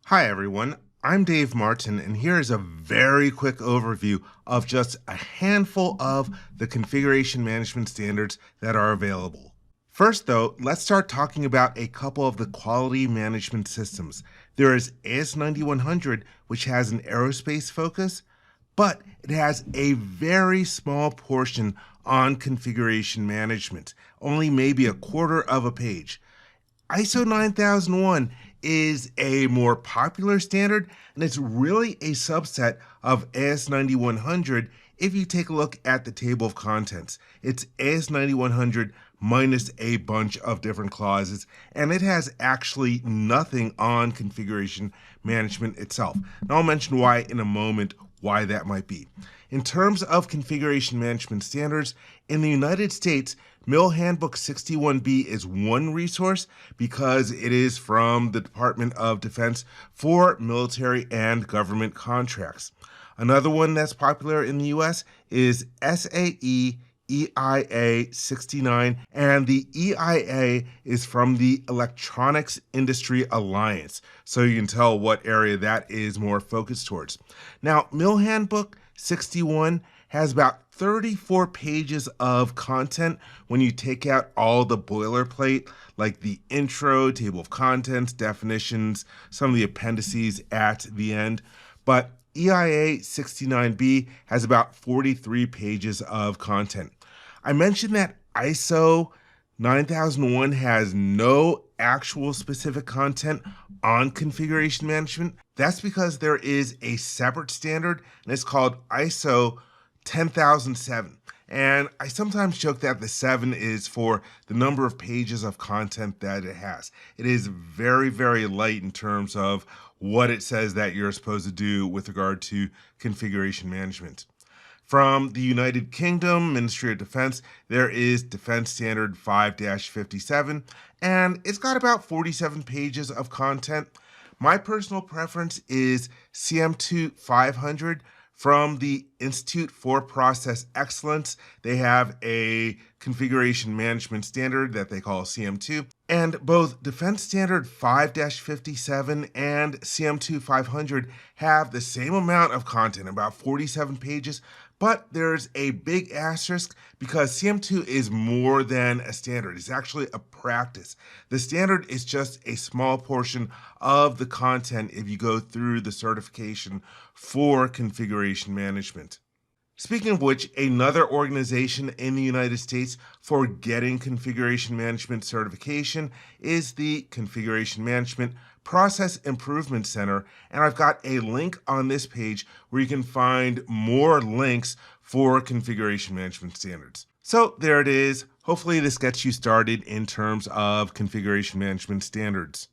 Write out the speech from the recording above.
Hi everyone, I'm Dave Martin, and here is a very quick overview of just a handful of the configuration management standards that are available. First though, let's start talking about a couple of the quality management systems. There is AS9100, which has an aerospace focus, but it has a very small portion on configuration management, only maybe a quarter of a page. ISO 9001 is a more popular standard, and it's really a subset of AS9100 if you take a look at the table of contents. It's AS9100 minus a bunch of different clauses, and it has actually nothing on configuration management itself. And I'll mention why in a moment why that might be. In terms of configuration management standards, in the United States, Mill Handbook 61B is one resource because it is from the Department of Defense for military and government contracts. Another one that's popular in the US is SAE EIA 69, and the EIA is from the Electronics Industry Alliance, so you can tell what area that is more focused towards. Now, Mill Handbook 61 has about 34 pages of content when you take out all the boilerplate, like the intro, table of contents, definitions, some of the appendices at the end. But EIA 69B has about 43 pages of content. I mentioned that ISO 9001 has no actual specific content on configuration management. That's because there is a separate standard, and it's called ISO 10007. And I sometimes joke that the 7 is for the number of pages of content that it has. It is very, very light in terms of what it says that you're supposed to do with regard to configuration management. From the United Kingdom Ministry of Defense, there is Defense Standard 5-57, and it's got about 47 pages of content. My personal preference is CM2 500 from the Institute for Process Excellence. They have a configuration management standard that they call CM2, and both Defense Standard 5-57 and CM2 500 have the same amount of content, about 47 pages, but there's a big asterisk because CM2 is more than a standard. It's actually a practice. The standard is just a small portion of the content if you go through the certification for configuration management. Speaking of which, another organization in the United States for getting configuration management certification is the Configuration Management Process Improvement Center, and I've got a link on this page where you can find more links for configuration management standards. So there it is. Hopefully this gets you started in terms of configuration management standards.